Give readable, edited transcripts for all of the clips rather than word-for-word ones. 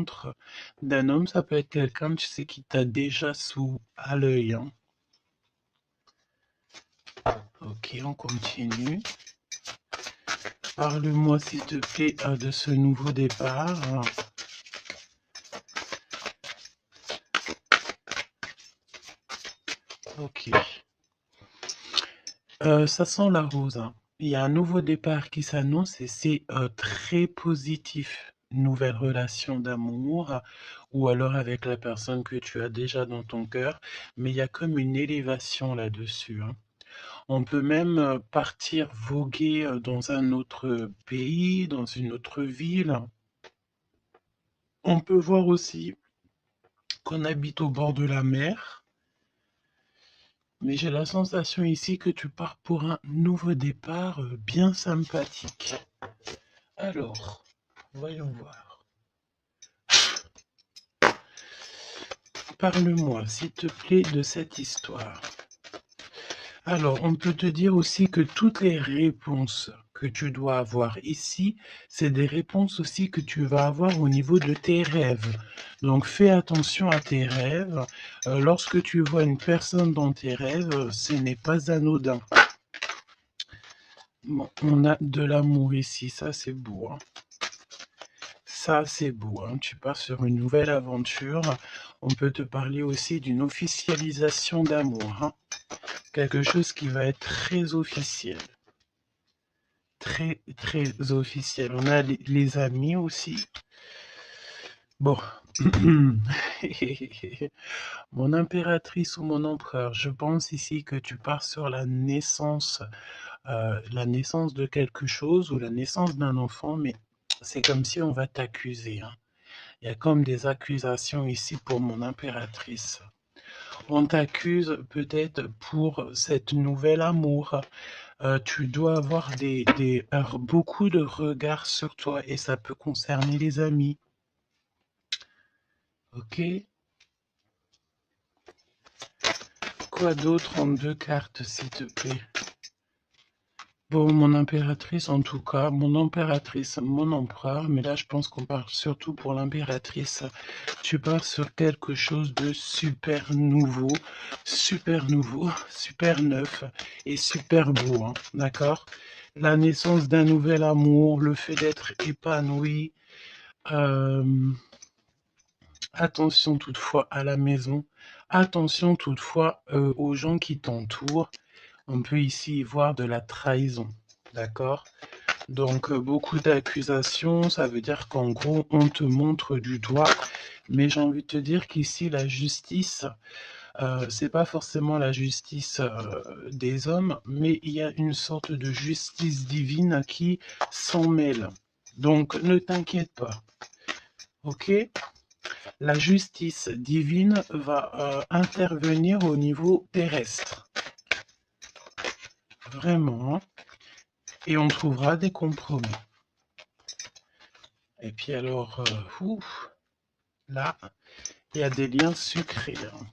rencontre d'un homme, ça peut être quelqu'un, tu sais, qui t'a déjà à l'œil, hein. Ok, on continue. Parle-moi, s'il te plaît, de ce nouveau départ. Ok. Ça sent la rose, hein. Il y a un nouveau départ qui s'annonce et c'est très positif. Nouvelle relation d'amour, ou alors avec la personne que tu as déjà dans ton cœur, mais il y a comme une élévation là-dessus, hein. On peut même partir voguer dans un autre pays, dans une autre ville. On peut voir aussi qu'on habite au bord de la mer, mais j'ai la sensation ici que tu pars pour un nouveau départ bien sympathique. Alors, voyons voir. Parle-moi, s'il te plaît, de cette histoire. Alors, on peut te dire aussi que toutes les réponses que tu dois avoir ici, c'est des réponses aussi que tu vas avoir au niveau de tes rêves. Donc, fais attention à tes rêves. Lorsque tu vois une personne dans tes rêves, ce n'est pas anodin. Bon, on a de l'amour ici, ça c'est beau, hein. Ça, c'est beau, hein. Tu pars sur une nouvelle aventure. On peut te parler aussi d'une officialisation d'amour, hein. Quelque chose qui va être très officiel. Très, très officiel. On a les amis aussi. Bon. Mon impératrice ou mon empereur, je pense ici que tu pars sur la naissance de quelque chose ou la naissance d'un enfant, mais c'est comme si on va t'accuser, hein. Il y a comme des accusations ici pour mon impératrice. On t'accuse peut-être pour cette nouvel amour. Tu dois avoir beaucoup de regards sur toi et ça peut concerner les amis. Ok? Quoi d'autre en 2 cartes, s'il te plaît? Bon, mon impératrice, en tout cas, mon impératrice, mon empereur, mais là, je pense qu'on parle surtout pour l'impératrice. Tu pars sur quelque chose de super nouveau, super neuf et super beau, hein, d'accord? La naissance d'un nouvel amour, le fait d'être épanoui. euh, Attention toutefois à la maison, attention toutefois aux gens qui t'entourent. On peut ici y voir de la trahison, d'accord? Donc beaucoup d'accusations, ça veut dire qu'en gros on te montre du doigt, mais j'ai envie de te dire qu'ici la justice, c'est pas forcément la justice des hommes, mais il y a une sorte de justice divine qui s'en mêle. Donc ne t'inquiète pas, ok? La justice divine va intervenir au niveau terrestre, vraiment, hein. Et on trouvera des compromis. Et puis alors, là, il y a des liens sucrés, hein.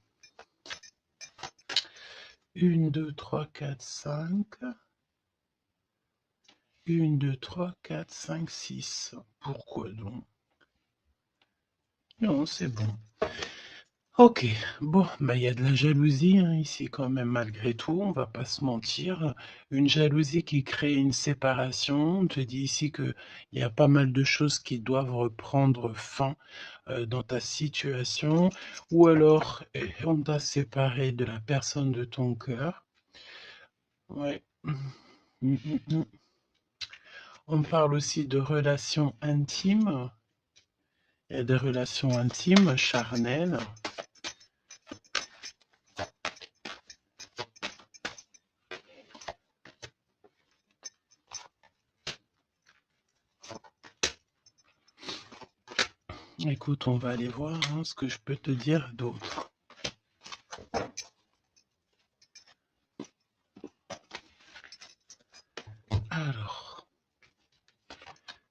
1, 2, 3, 4, 5. 1, 2, 3, 4, 5, 6. Pourquoi donc? Non, c'est bon. Ok, bon, bah il y a de la jalousie hein, ici quand même malgré tout, on va pas se mentir. Une jalousie qui crée une séparation. On te dit ici que il y a pas mal de choses qui doivent reprendre fin dans ta situation, ou alors on t'a séparé de la personne de ton cœur. Ouais. On parle aussi de relations intimes. Il y a des relations intimes, charnelles. Écoute, on va aller voir hein, ce que je peux te dire d'autre. Alors,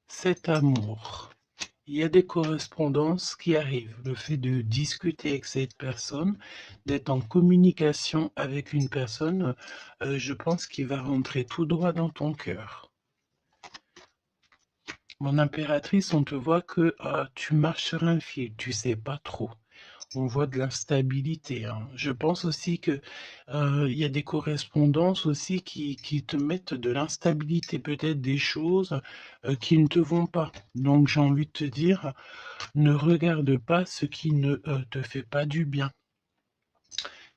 cet amour, il y a des correspondances qui arrivent. Le fait de discuter avec cette personne, d'être en communication avec une personne, je pense qu'il va rentrer tout droit dans ton cœur. Mon impératrice, on te voit que tu marches sur un fil, tu sais pas trop. On voit de l'instabilité, hein. Je pense aussi que il y a des correspondances aussi qui te mettent de l'instabilité, peut-être des choses qui ne te vont pas. Donc j'ai envie de te dire, ne regarde pas ce qui ne te fait pas du bien.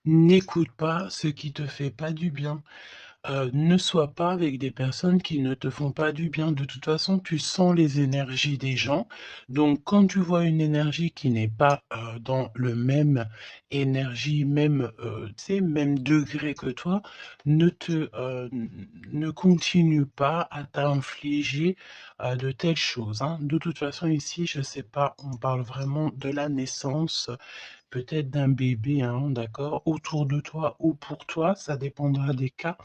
N'écoute pas ce qui te fait pas du bien. Ne sois pas avec des personnes qui ne te font pas du bien. De toute façon, tu sens les énergies des gens. Donc, quand tu vois une énergie qui n'est pas dans le même énergie, même, tu sais, même degré que toi, ne continue pas à t'infliger de telles choses, hein. De toute façon, ici, je sais pas, on parle vraiment de la naissance, peut-être d'un bébé, hein, d'accord, autour de toi ou pour toi, ça dépendra des cas.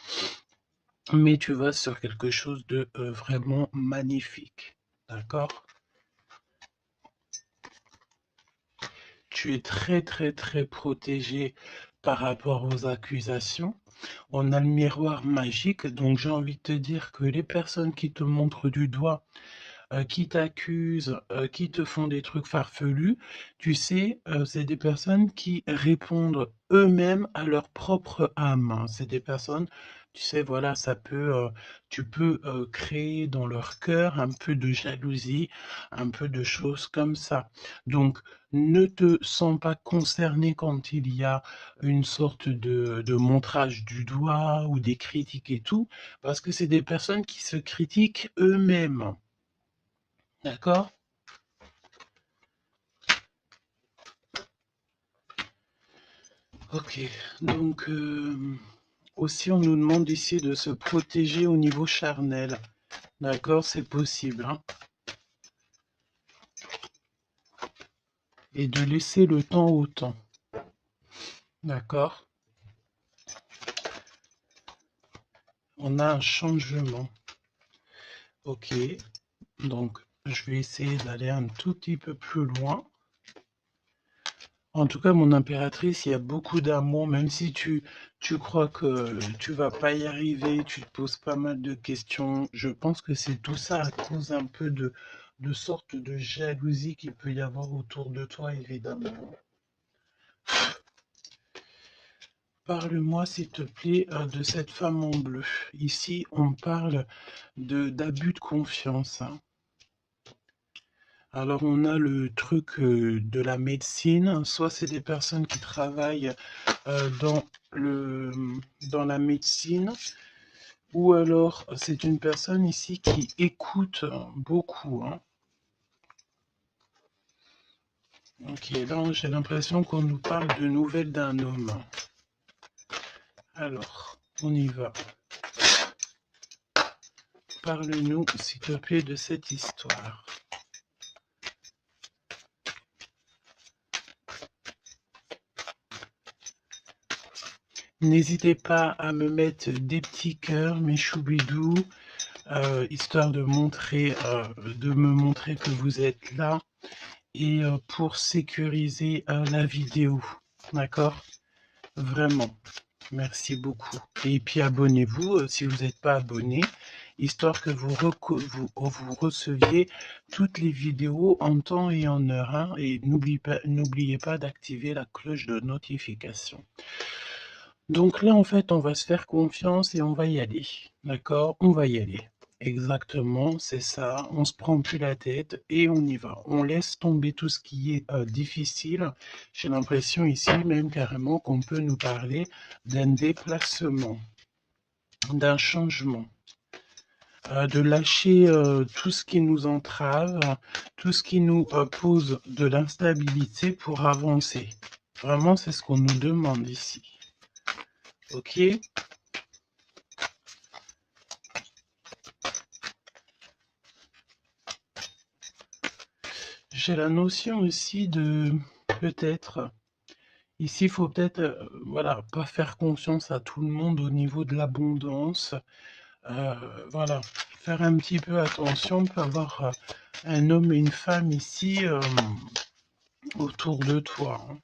Mais tu vas sur quelque chose de vraiment magnifique, d'accord? Tu es très, très, très protégé par rapport aux accusations. On a le miroir magique, donc j'ai envie de te dire que les personnes qui te montrent du doigt, qui t'accusent, qui te font des trucs farfelus, tu sais, c'est des personnes qui répondent eux-mêmes à leur propre âme, hein. C'est des personnes, tu sais, voilà, tu peux créer dans leur cœur un peu de jalousie, un peu de choses comme ça. Donc, ne te sens pas concerné quand il y a une sorte de montrage du doigt ou des critiques et tout, parce que c'est des personnes qui se critiquent eux-mêmes. D'accord? Ok. Donc, aussi, on nous demande ici de se protéger au niveau charnel. D'accord? C'est possible, hein? Et de laisser le temps au temps. D'accord? On a un changement. Ok. Donc, je vais essayer d'aller un tout petit peu plus loin. En tout cas, mon impératrice, il y a beaucoup d'amour, même si tu crois que tu vas pas y arriver, tu te poses pas mal de questions. Je pense que c'est tout ça à cause un peu de sorte de jalousie qu'il peut y avoir autour de toi, évidemment. Parle-moi, s'il te plaît, de cette femme en bleu. Ici, on parle d'abus de confiance, hein. Alors, on a le truc de la médecine. Soit c'est des personnes qui travaillent dans dans la médecine, ou alors c'est une personne ici qui écoute beaucoup, hein. Ok, là j'ai l'impression qu'on nous parle de nouvelles d'un homme. Alors, on y va. Parle-nous, s'il te plaît, de cette histoire. N'hésitez pas à me mettre des petits cœurs, mes choubidous, histoire de me montrer que vous êtes là et pour sécuriser la vidéo. D'accord? Vraiment. Merci beaucoup. Et puis abonnez-vous si vous n'êtes pas abonné, histoire que vous receviez toutes les vidéos en temps et en heure, hein. Et n'oubliez pas d'activer la cloche de notification. Donc là, en fait, on va se faire confiance et on va y aller. D'accord? On va y aller. Exactement, c'est ça. On se prend plus la tête et on y va. On laisse tomber tout ce qui est difficile. J'ai l'impression ici même carrément qu'on peut nous parler d'un déplacement, d'un changement, de lâcher tout ce qui nous entrave, tout ce qui nous pose de l'instabilité pour avancer. Vraiment, c'est ce qu'on nous demande ici. Ok? J'ai la notion aussi de peut-être, ici il faut peut-être voilà, pas faire confiance à tout le monde au niveau de l'abondance. Voilà, faire un petit peu attention, on peut avoir un homme et une femme ici autour de toi, hein.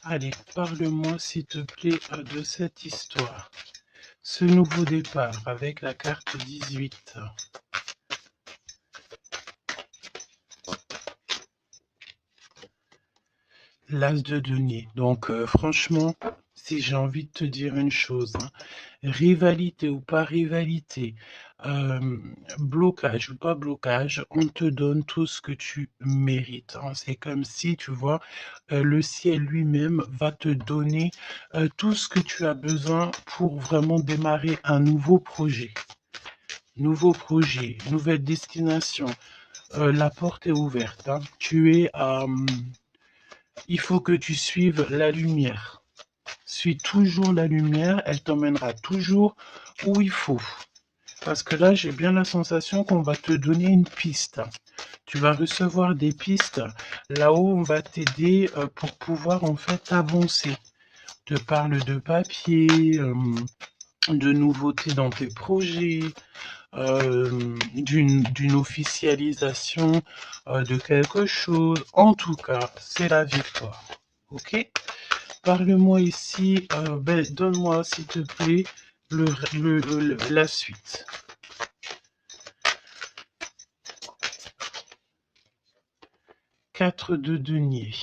Allez, parle-moi s'il te plaît de cette histoire. Ce nouveau départ avec la carte 18. l'as de denier. Donc, franchement, si j'ai envie de te dire une chose, hein, rivalité ou pas rivalité, euh, blocage ou pas blocage, on te donne tout ce que tu mérites, hein. C'est comme si, tu vois, le ciel lui-même va te donner tout ce que tu as besoin pour vraiment démarrer un nouveau projet. Nouveau projet, nouvelle destination. La porte est ouverte, hein. Il faut que tu suives la lumière. Suis toujours la lumière, elle t'emmènera toujours où il faut. Parce que là, j'ai bien la sensation qu'on va te donner une piste. Tu vas recevoir des pistes là où on va t'aider pour pouvoir en fait avancer. On te parle de papier, de nouveautés dans tes projets, d'une officialisation de quelque chose. En tout cas, c'est la victoire. Ok? Parle-moi ici, donne-moi s'il te plaît la suite. 4 de denier.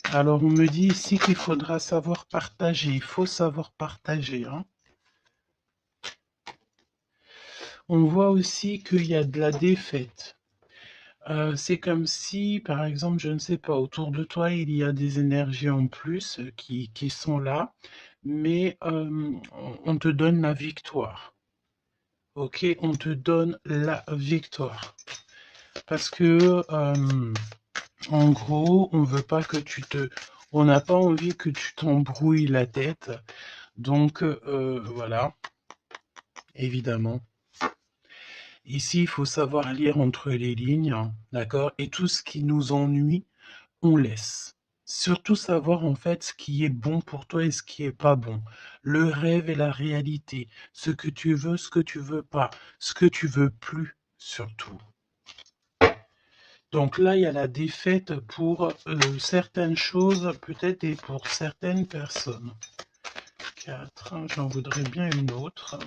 Alors on me dit ici qu'il faudra savoir partager. Il faut savoir partager, hein. On voit aussi qu'il y a de la défaite. C'est comme si, par exemple, je ne sais pas, autour de toi, il y a des énergies en plus qui sont là, mais on te donne la victoire. Ok, on te donne la victoire. Parce que, en gros, on veut pas que on n'a pas envie que tu t'embrouilles la tête. Donc, voilà, évidemment. Ici, il faut savoir lire entre les lignes, d'accord? Et tout ce qui nous ennuie, on laisse. Surtout savoir en fait ce qui est bon pour toi et ce qui est pas bon. Le rêve et la réalité. Ce que tu veux, ce que tu veux pas. Ce que tu veux plus, surtout. Donc là, il y a la défaite pour certaines choses, peut-être, et pour certaines personnes. 4, j'en voudrais bien une autre.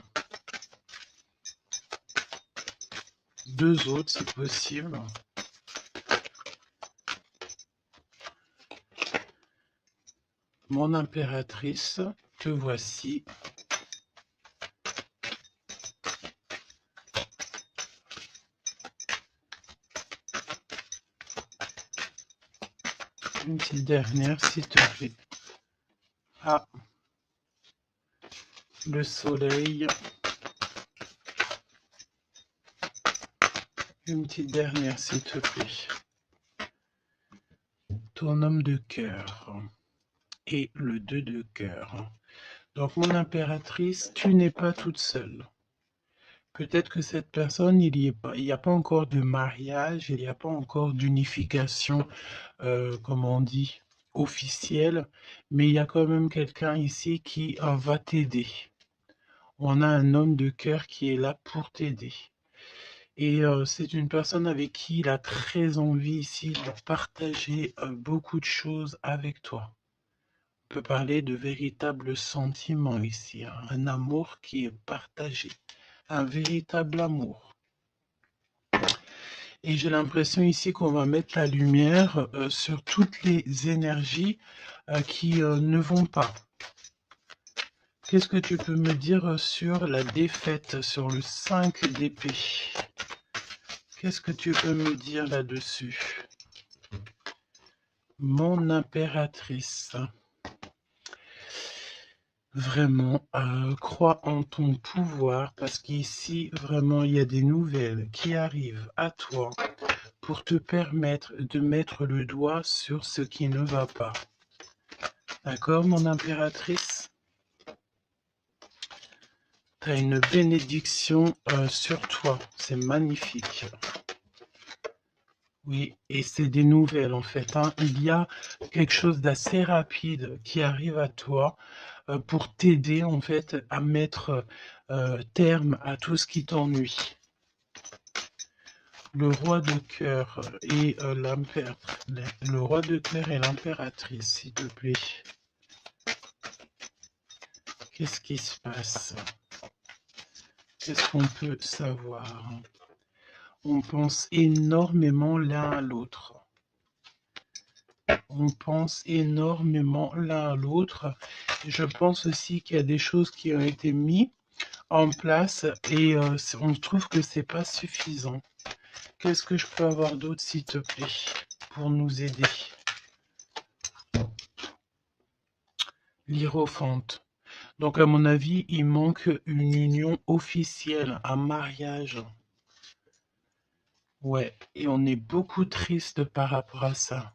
2 autres, si possible. Mon impératrice, te voici. Une petite dernière, s'il te plaît. Ah, le soleil. Une petite dernière, s'il te plaît. Ton homme de cœur. Et le 2 de cœur. Donc, mon impératrice, tu n'es pas toute seule. Peut-être que cette personne, il n'y a pas encore de mariage, il n'y a pas encore d'unification, comme on dit, officielle, mais il y a quand même quelqu'un ici qui va t'aider. On a un homme de cœur qui est là pour t'aider. Et c'est une personne avec qui il a très envie ici de partager beaucoup de choses avec toi. On peut parler de véritables sentiments ici, hein, un amour qui est partagé, un véritable amour. Et j'ai l'impression ici qu'on va mettre la lumière sur toutes les énergies qui ne vont pas. Qu'est-ce que tu peux me dire sur la défaite, sur le 5 d'épée? Qu'est-ce que tu peux me dire là-dessus? Mon impératrice. Vraiment, crois en ton pouvoir parce qu'ici, vraiment, il y a des nouvelles qui arrivent à toi pour te permettre de mettre le doigt sur ce qui ne va pas. D'accord, mon impératrice? Tu as une bénédiction sur toi. C'est magnifique. Oui, et c'est des nouvelles en fait, hein. Il y a quelque chose d'assez rapide qui arrive à toi pour t'aider en fait à mettre terme à tout ce qui t'ennuie. Le roi de cœur et le roi de cœur et l'impératrice, s'il te plaît. Qu'est-ce qui se passe? Qu'est-ce qu'on peut savoir? On pense énormément l'un à l'autre. On pense énormément l'un à l'autre. Je pense aussi qu'il y a des choses qui ont été mises en place et on trouve que c'est pas suffisant. Qu'est-ce que je peux avoir d'autre, s'il te plaît, pour nous aider? L'Hiérophante. Donc, à mon avis, il manque une union officielle, un mariage. Ouais, et on est beaucoup triste par rapport à ça.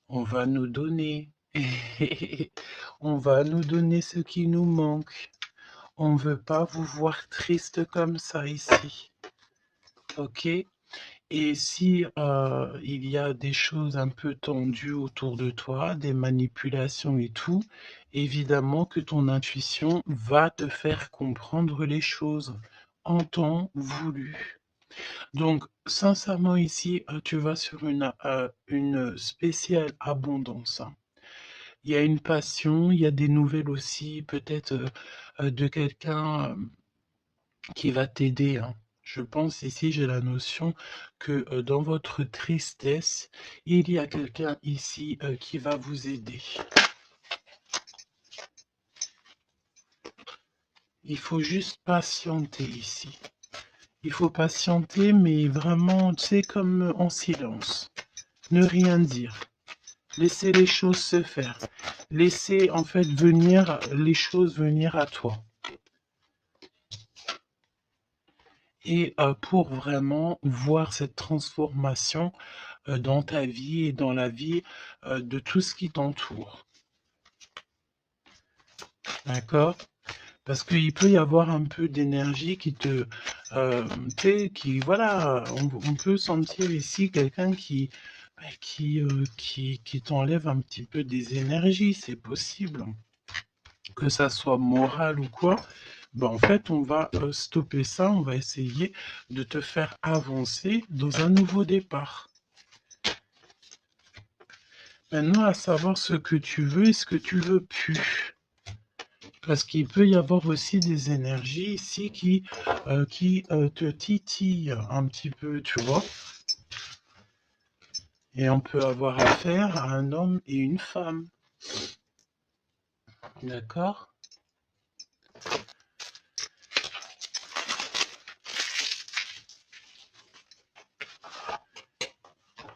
On va nous donner. On va nous donner ce qui nous manque. On veut pas vous voir triste comme ça ici. Ok? Et si il y a des choses un peu tendues autour de toi, des manipulations et tout, évidemment que ton intuition va te faire comprendre les choses en temps voulu. Donc, sincèrement, ici, tu vas sur une spéciale abondance, hein. Il y a une passion, il y a des nouvelles aussi, peut-être de quelqu'un qui va t'aider, hein. Je pense ici, j'ai la notion que dans votre tristesse, il y a quelqu'un ici qui va vous aider. Il faut juste patienter ici. Il faut patienter, mais vraiment, tu sais, comme en silence. Ne rien dire. Laisser les choses se faire. Laisser, en fait, venir, les choses venir à toi. Et pour vraiment voir cette transformation dans ta vie et dans la vie de tout ce qui t'entoure. D'accord? Parce qu'il peut y avoir un peu d'énergie qui te... tu sais, qui... Voilà, on peut sentir ici quelqu'un qui t'enlève un petit peu des énergies, c'est possible. Que ça soit moral ou quoi. Ben, en fait, on va stopper ça, on va essayer de te faire avancer dans un nouveau départ. Maintenant, à savoir ce que tu veux et ce que tu veux plus. Parce qu'il peut y avoir aussi des énergies ici qui te titillent un petit peu, tu vois. Et on peut avoir affaire à un homme et une femme. D'accord?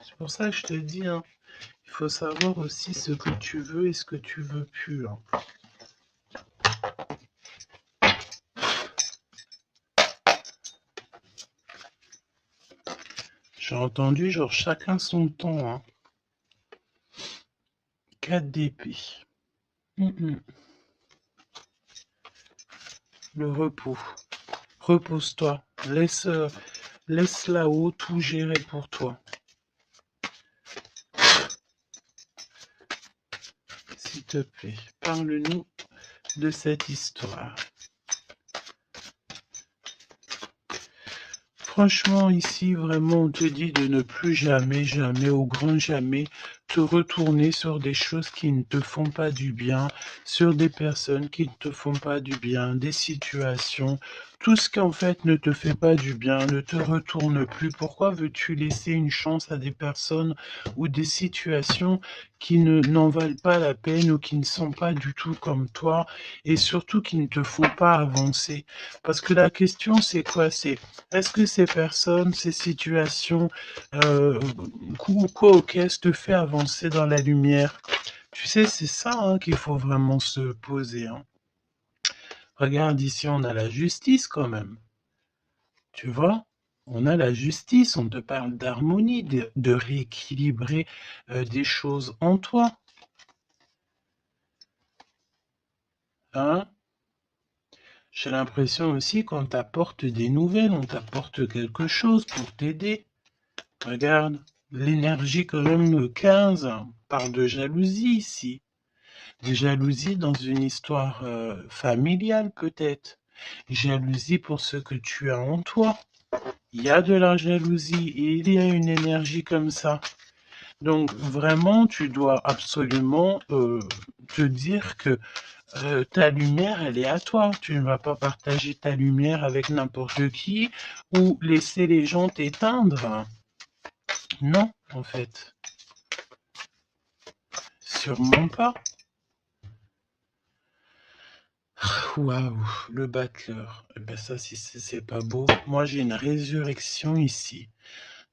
C'est pour ça que je te dis, hein, il faut savoir aussi ce que tu veux et ce que tu veux plus, hein. J'ai entendu, genre, chacun son temps, hein. 4 d'épée. Le repos. Repose-toi. Laisse là-haut tout gérer pour toi. S'il te plaît, parle-nous de cette histoire. Franchement, ici, vraiment, on te dit de ne plus jamais, jamais, au grand jamais, te retourner sur des choses qui ne te font pas du bien, sur des personnes qui ne te font pas du bien, des situations. Tout ce qui, en fait, ne te fait pas du bien, ne te retourne plus. Pourquoi veux-tu laisser une chance à des personnes ou des situations qui n'en valent pas la peine ou qui ne sont pas du tout comme toi et surtout qui ne te font pas avancer? Parce que la question, c'est quoi? C'est est-ce que ces personnes, ces situations, quoi, qu'est-ce te fait avancer dans la lumière? Tu sais, c'est ça hein, qu'il faut vraiment se poser, hein. Regarde ici, on a la justice quand même. Tu vois? On a la justice, on te parle d'harmonie, de rééquilibrer des choses en toi. Hein? J'ai l'impression aussi qu'on t'apporte des nouvelles, on t'apporte quelque chose pour t'aider. Regarde, l'énergie quand même 15 parle de jalousie ici. De jalousie dans une histoire familiale peut-être. Jalousie pour ce que tu as en toi. Il y a de la jalousie et il y a une énergie comme ça. Donc vraiment, tu dois absolument te dire que ta lumière, elle est à toi. Tu ne vas pas partager ta lumière avec n'importe qui ou laisser les gens t'éteindre. Non, en fait. Sûrement pas. Waouh, le battleur. Eh ben ça, si c'est pas beau. Moi, j'ai une résurrection ici.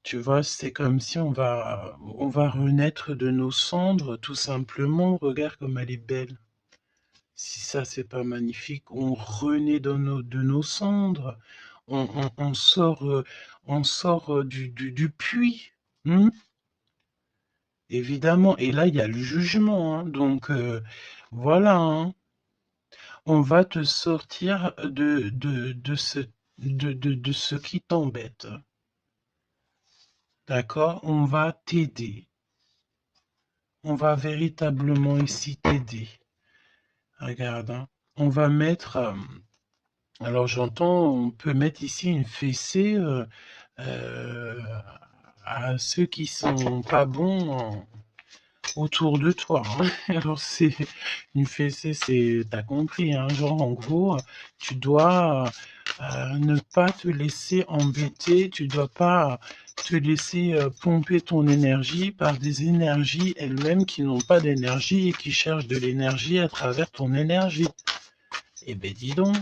Tu vois, c'est comme si on va renaître de nos cendres, tout simplement. Regarde comme elle est belle. Si ça, c'est pas magnifique, on renaît de nos cendres. On sort du puits. Hmm, évidemment. Et là, il y a le jugement, hein. Donc, voilà, hein. On va te sortir de ce qui t'embête. D'accord? On va t'aider. On va véritablement ici t'aider. Regarde, hein. On va mettre... alors j'entends, on peut mettre ici une fessée euh, à ceux qui sont pas bons autour de toi, hein. Alors c'est une fessée, t'as compris, hein, genre en gros, tu dois ne pas te laisser embêter, tu dois pas te laisser pomper ton énergie par des énergies elles-mêmes qui n'ont pas d'énergie et qui cherchent de l'énergie à travers ton énergie. Eh ben dis donc,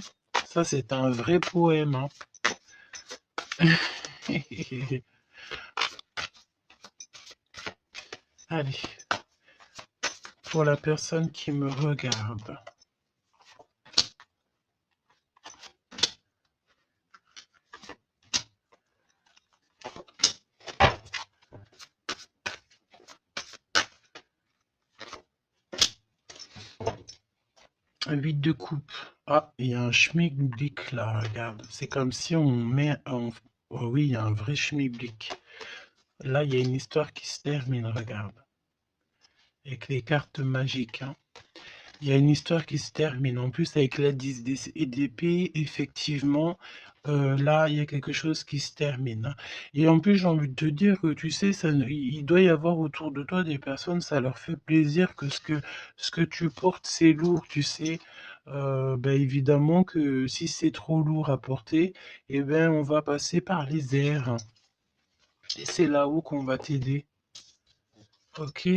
ça c'est un vrai poème, hein. Allez, pour la personne qui me regarde. Un 8 de coupe. Ah, il y a un schmilblick là, regarde. C'est comme si on met un... Oh oui, il y a un vrai schmilblick. Là, il y a une histoire qui se termine, regarde. Avec les cartes magiques, hein. Il y a une histoire qui se termine. En plus, avec la 10 d'épée, effectivement, là, il y a quelque chose qui se termine, hein. Et en plus, j'ai envie de te dire que, tu sais, il doit y avoir autour de toi des personnes, ça leur fait plaisir que ce que tu portes, c'est lourd, tu sais. Ben, évidemment que si c'est trop lourd à porter, eh ben, on va passer par les airs. Et c'est là-haut qu'on va t'aider. Ok?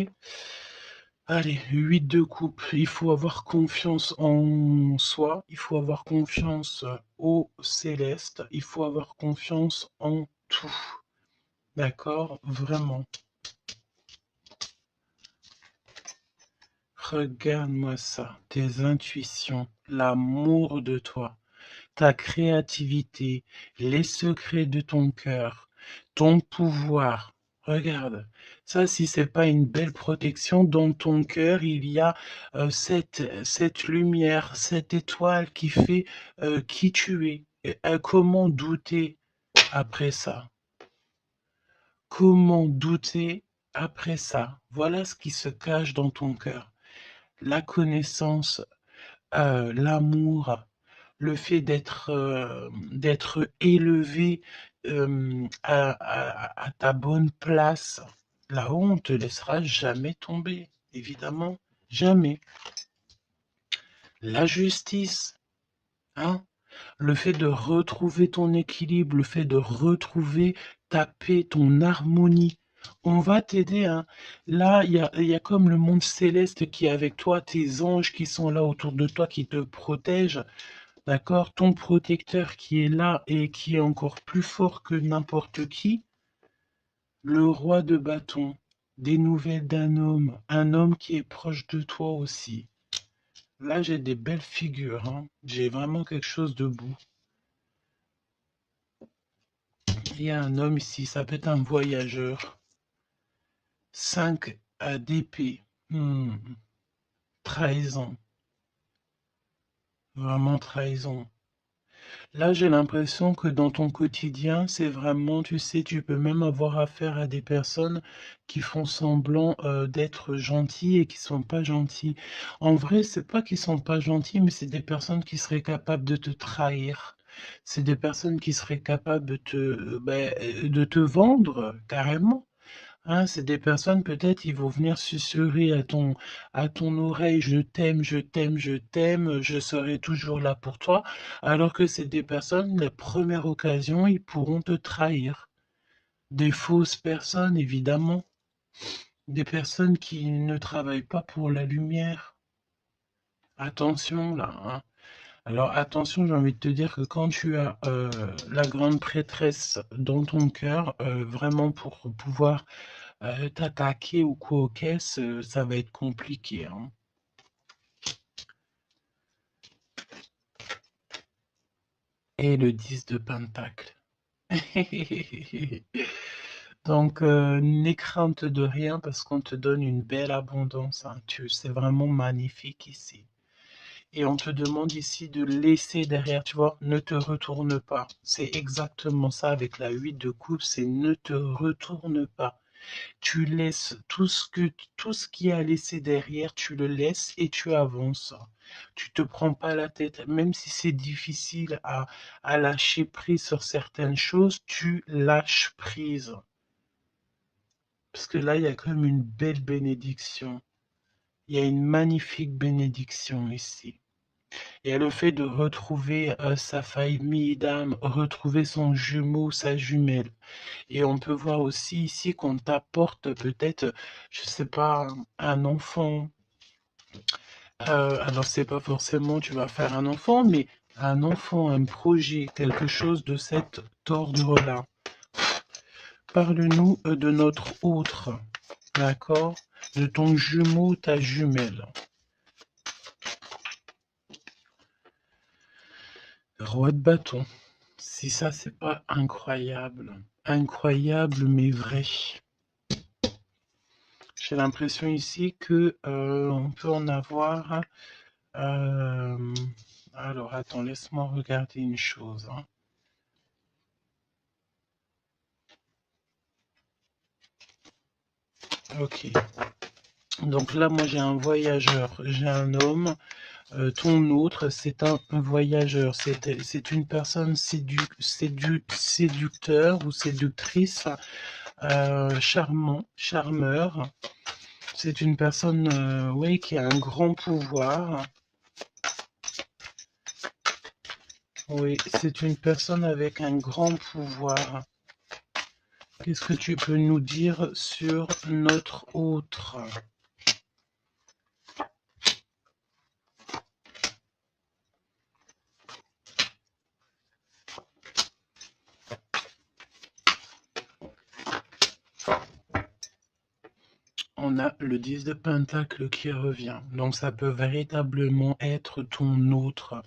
Allez, 8 de coupe. Il faut avoir confiance en soi, il faut avoir confiance au céleste, il faut avoir confiance en tout. D'accord? Vraiment. Regarde-moi ça, tes intuitions, l'amour de toi, ta créativité, les secrets de ton cœur, ton pouvoir. Regarde, ça, si c'est pas une belle protection, dans ton cœur, il y a cette lumière, cette étoile qui fait qui tu es. Et, comment douter après ça? Comment douter après ça? Voilà ce qui se cache dans ton cœur. La connaissance, l'amour, le fait d'être élevé à ta bonne place. Là-haut, on ne te laissera jamais tomber, évidemment, jamais. La justice, hein, le fait de retrouver ton équilibre, le fait de retrouver ta paix, ton harmonie. On va t'aider, hein. Là, il y a comme le monde céleste qui est avec toi, tes anges qui sont là autour de toi, qui te protègent. D'accord? Ton protecteur qui est là et qui est encore plus fort que n'importe qui, le roi de bâton, des nouvelles d'un homme, un homme qui est proche de toi aussi. Là, j'ai des belles figures, hein. J'ai vraiment quelque chose de beau. Il y a un homme ici, ça peut être un voyageur. 5 d'épée. Trahison. Vraiment trahison. Là, j'ai l'impression que dans ton quotidien, c'est vraiment, tu sais, tu peux même avoir affaire à des personnes qui font semblant d'être gentils et qui sont pas gentils. En vrai, c'est pas qu'ils sont pas gentils, mais c'est des personnes qui seraient capables de te trahir. C'est des personnes qui seraient capables de te vendre carrément. Hein, c'est des personnes, peut-être, ils vont venir susurrer à ton oreille, je t'aime, je t'aime, je t'aime, je serai toujours là pour toi, alors que c'est des personnes, la première occasion, ils pourront te trahir. Des fausses personnes, évidemment. Des personnes qui ne travaillent pas pour la lumière. Attention, là, hein. Alors attention, j'ai envie de te dire que quand tu as la grande prêtresse dans ton cœur, vraiment pour pouvoir t'attaquer ou quoi aux caisses, ça va être compliqué, hein. Et le 10 de Pentacle. Donc, n'aie crainte de rien parce qu'on te donne une belle abondance, hein. C'est vraiment magnifique ici. Et on te demande ici de laisser derrière, tu vois, ne te retourne pas. C'est exactement ça avec la 8 de coupe, c'est ne te retourne pas. Tu laisses tout ce qui est à laisser derrière, tu le laisses et tu avances. Tu te prends pas la tête, même si c'est difficile à lâcher prise sur certaines choses, tu lâches prise. Parce que là, il y a quand même une belle bénédiction. Il y a une magnifique bénédiction ici. Il y a le fait de retrouver sa famille d'âme, retrouver son jumeau, sa jumelle. Et on peut voir aussi ici qu'on t'apporte peut-être, je sais pas, un enfant. Alors c'est pas forcément tu vas faire un enfant, mais un enfant, un projet, quelque chose de cet ordre-là. Parle-nous de notre autre, d'accord? De ton jumeau, ta jumelle. Roi de bâton. Si ça, c'est pas incroyable. Incroyable, mais vrai. J'ai l'impression ici que on peut en avoir. Alors, attends, laisse-moi regarder une chose, hein. Ok. Donc là, moi, j'ai un voyageur, j'ai un homme. Ton autre, c'est un voyageur. C'est une personne séducteur ou séductrice, charmeur. C'est une personne, oui, qui a un grand pouvoir. Oui, c'est une personne avec un grand pouvoir. Qu'est-ce que tu peux nous dire sur notre autre? On a le 10 de Pentacle qui revient. Donc ça peut véritablement être ton autre,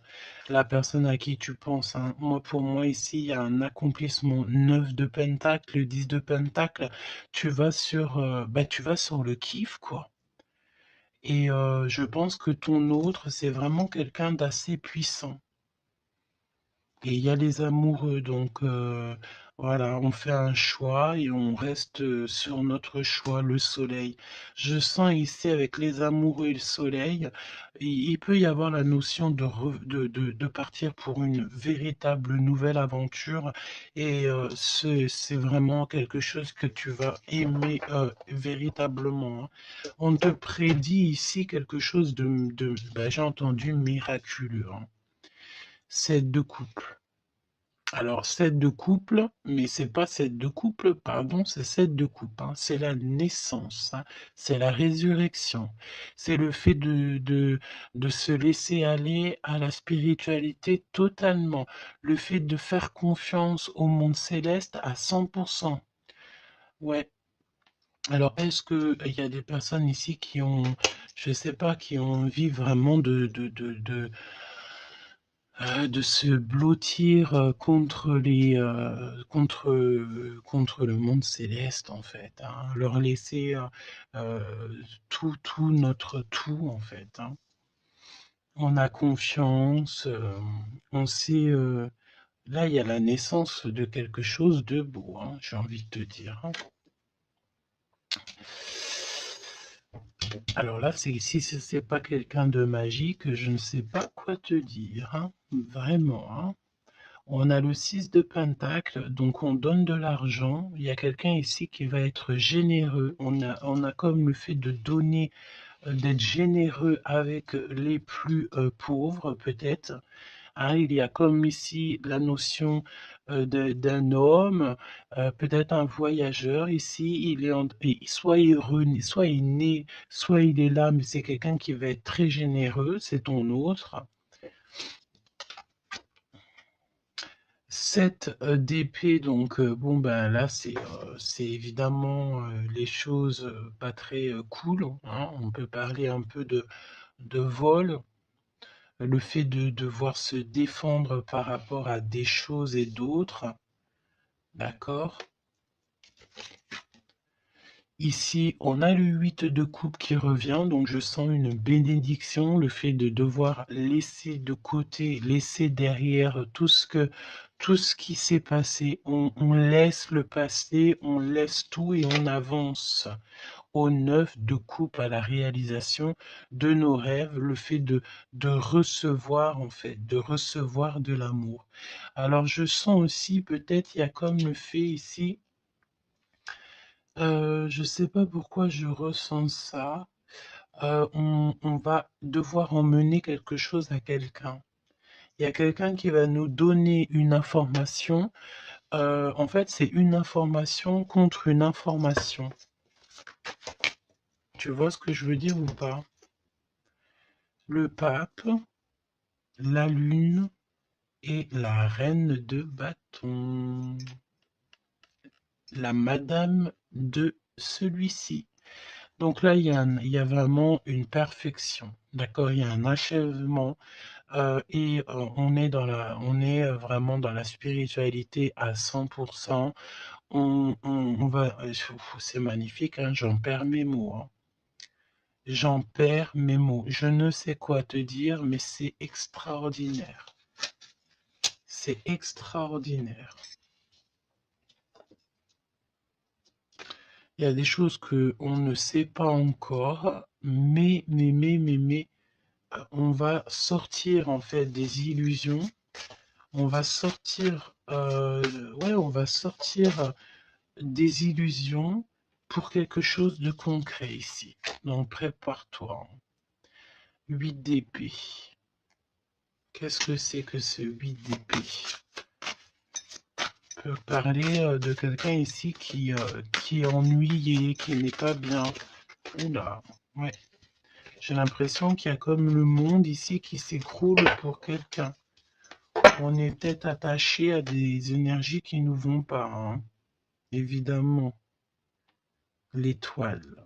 la personne à qui tu penses, hein. Moi, pour moi, ici, il y a un accomplissement. 9 de Pentacle, 10 de Pentacle, tu vas sur le kiff, quoi. Et je pense que ton autre, c'est vraiment quelqu'un d'assez puissant. Et il y a les amoureux, donc voilà, on fait un choix et on reste sur notre choix, le soleil. Je sens ici avec les amoureux et le soleil, il peut y avoir la notion de partir pour une véritable nouvelle aventure et c'est vraiment quelque chose que tu vas aimer véritablement, hein. On te prédit ici quelque chose j'ai entendu miraculeux, hein. C'est de couple. Alors, 7 de couple, mais c'est pas 7 de couple, pardon, c'est 7 de couple, hein. C'est la naissance, hein. C'est la résurrection. C'est le fait de se laisser aller à la spiritualité totalement. Le fait de faire confiance au monde céleste à 100%. Ouais. Alors, est-ce que il y a des personnes ici qui ont, je sais pas, qui ont envie vraiment de se blottir contre le monde céleste, en fait, hein, leur laisser tout notre tout, en fait, hein. On a confiance, on sait. Là, il y a la naissance de quelque chose de beau, hein, j'ai envie de te dire, hein. Alors là, si c'est pas quelqu'un de magique, je ne sais pas quoi te dire, hein, vraiment, hein. On a le 6 de Pentacle, donc on donne de l'argent. Il y a quelqu'un ici qui va être généreux. On a comme le fait de donner, d'être généreux avec les plus pauvres, peut-être. Hein, il y a comme ici la notion d'un homme, peut-être un voyageur. Ici, soit soit il est né, soit il est là, mais c'est quelqu'un qui va être très généreux, c'est ton autre. 7 d'épée, donc bon, ben là, c'est évidemment les choses pas très cool. Hein. On peut parler un peu de vol, le fait de devoir se défendre par rapport à des choses et d'autres. D'accord? Ici, on a le 8 de coupe qui revient, donc je sens une bénédiction, le fait de devoir laisser de côté, laisser derrière tout ce qui s'est passé. On laisse le passé, on laisse tout et on avance au 9 de coupe à la réalisation de nos rêves, le fait de recevoir, en fait, de recevoir de l'amour. Alors, je sens aussi, peut-être, il y a comme le fait ici, je sais pas pourquoi je ressens ça. On va devoir emmener quelque chose à quelqu'un. Il y a quelqu'un qui va nous donner une information. En fait, c'est une information contre une information. Tu vois ce que je veux dire ou pas? Le pape, la lune et la reine de bâton. La madame de celui-ci. Donc là, il y a vraiment une perfection, d'accord? Il y a un achèvement et on est vraiment dans la spiritualité à 100%. On va, c'est magnifique, hein, j'en perds mes mots. Hein. J'en perds mes mots. Je ne sais quoi te dire, mais c'est extraordinaire. C'est extraordinaire. Il y a des choses que on ne sait pas encore, mais on va sortir en fait des illusions. On va sortir, ouais, on va sortir des illusions pour quelque chose de concret ici. Donc prépare-toi. 8 d'épée. Qu'est-ce que c'est que ce 8 d'épée? On peut parler de quelqu'un ici qui est ennuyé, qui n'est pas bien. Oula, ouais. J'ai l'impression qu'il y a comme le monde ici qui s'écroule pour quelqu'un. On est peut-être attaché à des énergies qui nous vont pas, hein. Évidemment. L'étoile.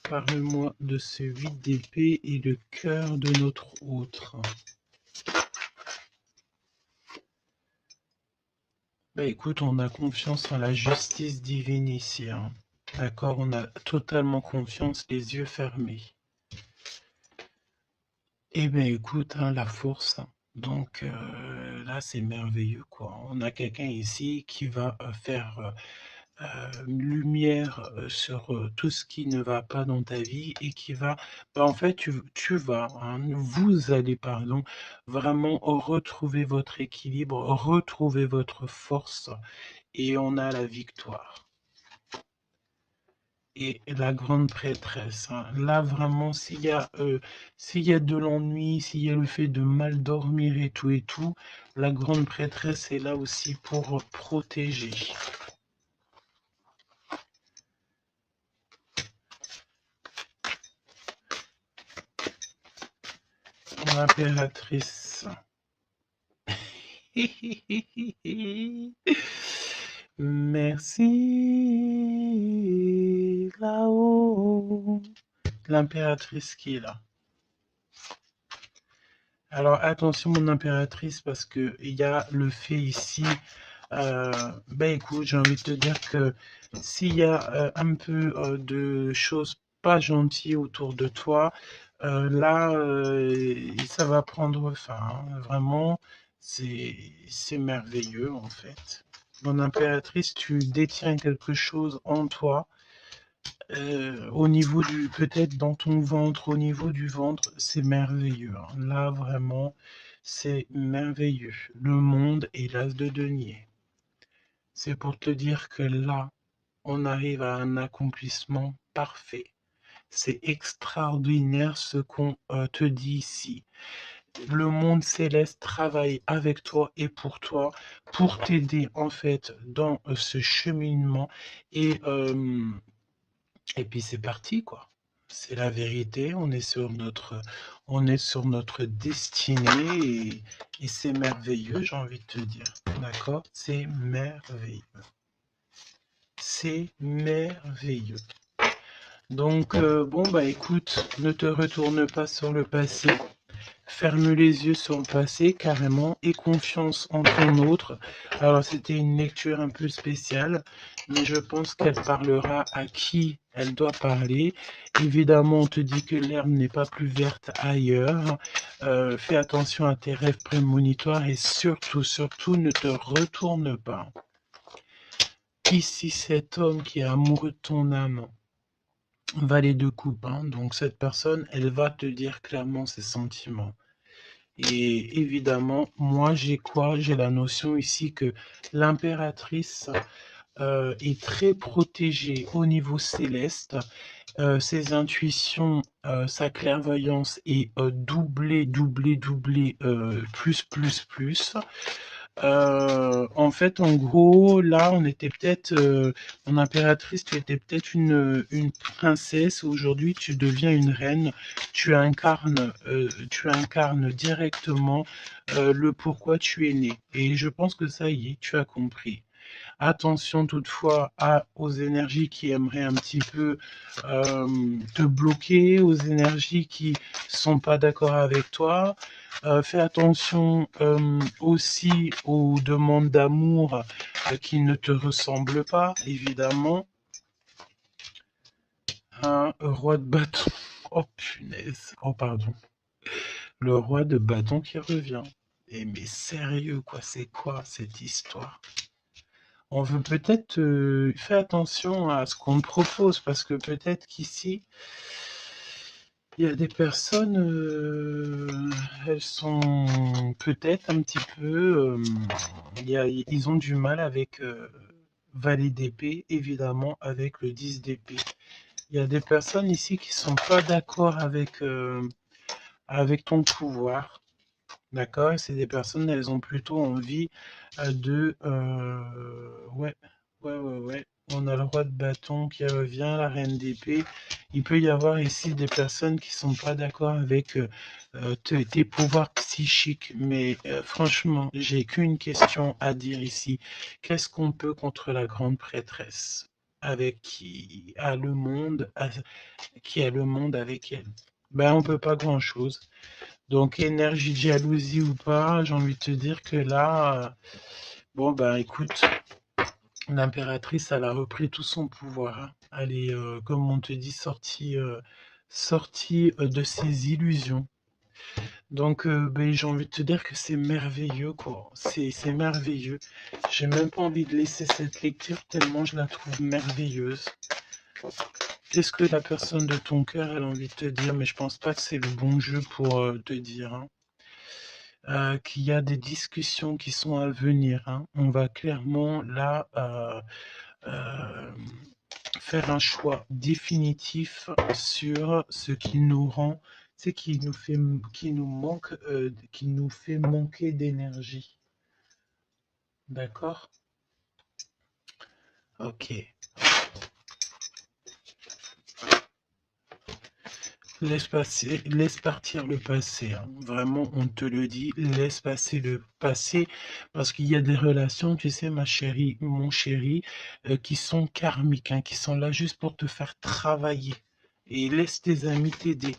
Parle-moi de ce 8 d'épée et le cœur de notre autre. Bah écoute, on a confiance en la justice divine ici, hein. D'accord, on a totalement confiance, les yeux fermés. Eh bien écoute, hein, la force. Donc là, c'est merveilleux, quoi. On a quelqu'un ici qui va faire lumière sur tout ce qui ne va pas dans ta vie et qui va, bah, en fait, tu vas, hein, vous allez, pardon, vraiment retrouver votre équilibre, retrouver votre force et on a la victoire. Et la grande prêtresse, hein, là vraiment, s'il y a de l'ennui, s'il y a le fait de mal dormir et tout, la grande prêtresse est là aussi pour protéger. L'impératrice. Merci là-haut. L'impératrice qui est là. Alors attention mon impératrice parce que il y a le fait ici. Ben écoute, j'ai envie de te dire que s'il y a un peu de choses pas gentilles autour de toi, là ça va prendre fin. Hein. Vraiment, c'est merveilleux en fait. Mon impératrice, tu détiens quelque chose en toi Au niveau du, peut-être dans ton ventre, au niveau du ventre, c'est merveilleux, hein. Là, vraiment, c'est merveilleux. Le monde est l'as de denier. C'est pour te dire que là, on arrive à un accomplissement parfait. C'est extraordinaire ce qu'on te dit ici. Le monde céleste travaille avec toi et pour t'aider en fait dans ce cheminement et puis c'est parti quoi. C'est la vérité, on est sur notre destinée et c'est merveilleux, j'ai envie de te dire. D'accord? C'est merveilleux. C'est merveilleux. Donc, bon, bah écoute, ne te retourne pas sur le passé. Ferme les yeux sur le passé, carrément, et confiance en ton autre. Alors, c'était une lecture un peu spéciale, mais je pense qu'elle parlera à qui elle doit parler. Évidemment, on te dit que l'herbe n'est pas plus verte ailleurs. Fais attention à tes rêves prémonitoires et surtout, surtout, ne te retourne pas. Ici, cet homme qui est amoureux de ton âme, valet de coupe, hein, donc cette personne, elle va te dire clairement ses sentiments. Et évidemment, moi, j'ai quoi? J'ai la notion ici que l'impératrice est très protégée au niveau céleste. Ses intuitions, sa clairvoyance est doublée, plus. En fait, en gros, là, on était peut-être, en impératrice, tu étais peut-être une princesse. Aujourd'hui, tu deviens une reine. Tu incarnes directement le pourquoi tu es né. Et je pense que ça y est, tu as compris. Attention toutefois aux énergies qui aimeraient un petit peu te bloquer, aux énergies qui sont pas d'accord avec toi. Fais attention aussi aux demandes d'amour qui ne te ressemblent pas, évidemment. Un roi de bâton. Oh punaise. Oh pardon. Le roi de bâton qui revient. Eh mais sérieux quoi, c'est quoi cette histoire? On veut peut-être faire attention à ce qu'on te propose, parce que peut-être qu'ici, il y a des personnes, elles sont peut-être un petit peu, ils ont du mal avec valet d'épée, évidemment, avec le 10 d'épée. Il y a des personnes ici qui sont pas d'accord avec ton pouvoir. D'accord? Et c'est des personnes, elles ont plutôt envie de... ouais, ouais. On a le roi de bâton qui revient, la reine d'épée. Il peut y avoir ici des personnes qui sont pas d'accord avec tes pouvoirs psychiques. Mais franchement, j'ai qu'une question à dire ici. Qu'est-ce qu'on peut contre la grande prêtresse avec qui a le monde avec elle? Ben, on peut pas grand-chose. Donc, énergie de jalousie ou pas, j'ai envie de te dire que là, bon, ben écoute, l'impératrice, elle a repris tout son pouvoir, hein. Elle est, comme on te dit, sortie de ses illusions. Donc, ben, j'ai envie de te dire que c'est merveilleux, quoi. C'est merveilleux. J'ai même pas envie de laisser cette lecture tellement je la trouve merveilleuse. Qu'est-ce que la personne de ton cœur elle a envie de te dire? Mais je pense pas que c'est le bon jeu pour te dire, hein. Qu'il y a des discussions qui sont à venir, hein. On va clairement là faire un choix définitif sur ce qui nous rend, c'est qui nous fait manquer d'énergie. D'accord? Ok. Laisse partir le passé, hein. Vraiment, on te le dit, laisse passer le passé, parce qu'il y a des relations, tu sais, ma chérie, mon chéri, qui sont karmiques, hein, qui sont là juste pour te faire travailler. Et laisse tes amis t'aider.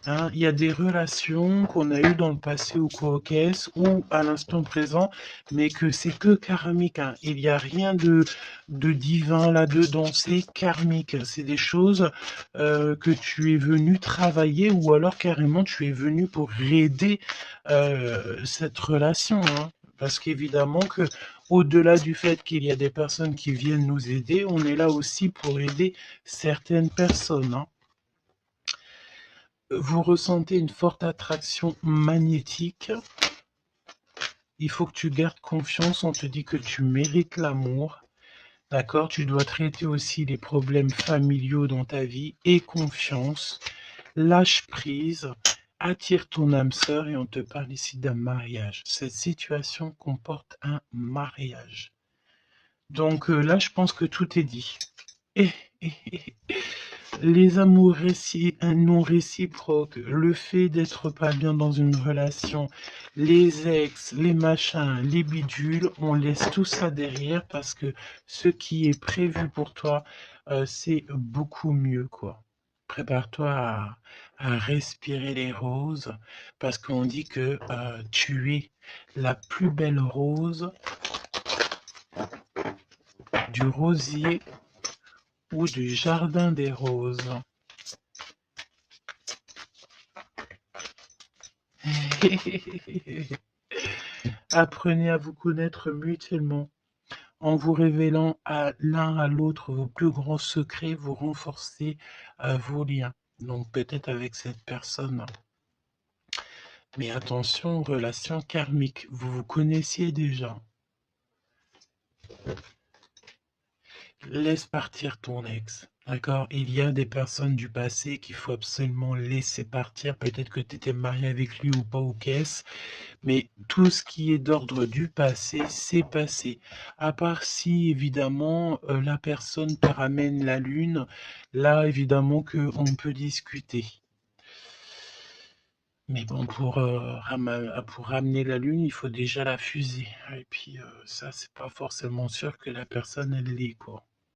Hein, il y a des relations qu'on a eues dans le passé ou quoi qu'est-ce, ou à l'instant présent, mais que c'est que karmique, hein. Il n'y a rien de divin là-dedans, c'est karmique. C'est des choses que tu es venu travailler ou alors carrément tu es venu pour aider cette relation, hein. Parce qu'évidemment que au-delà du fait qu'il y a des personnes qui viennent nous aider, on est là aussi pour aider certaines personnes, hein. Vous ressentez une forte attraction magnétique. Il faut que tu gardes confiance. On te dit que tu mérites l'amour. D'accord? Tu dois traiter aussi les problèmes familiaux dans ta vie et confiance. Lâche prise. Attire ton âme sœur et on te parle ici d'un mariage. Cette situation comporte un mariage. Donc là, je pense que tout est dit. Et, les amours non réciproques, le fait d'être pas bien dans une relation, les ex, les machins, les bidules, on laisse tout ça derrière parce que ce qui est prévu pour toi, c'est beaucoup mieux, quoi. Prépare-toi à respirer les roses parce qu'on dit que tu es la plus belle rose du rosier ou du jardin des roses. Apprenez à vous connaître mutuellement en vous révélant à l'un à l'autre vos plus grands secrets, vous renforcez vos liens. Donc peut-être avec cette personne. Mais attention, relation karmique, vous vous connaissiez déjà. Laisse partir ton ex. D'accord? Il y a des personnes du passé qu'il faut absolument laisser partir. Peut-être que tu étais marié avec lui ou pas, ou qu'est-ce. Mais tout ce qui est d'ordre du passé, c'est passé. À part si, évidemment, la personne te ramène la lune, là, évidemment, qu'on peut discuter. Mais bon, pour ramener la lune, il faut déjà la fuser. Et puis, ça, c'est pas forcément sûr que la personne, elle l'est, quoi.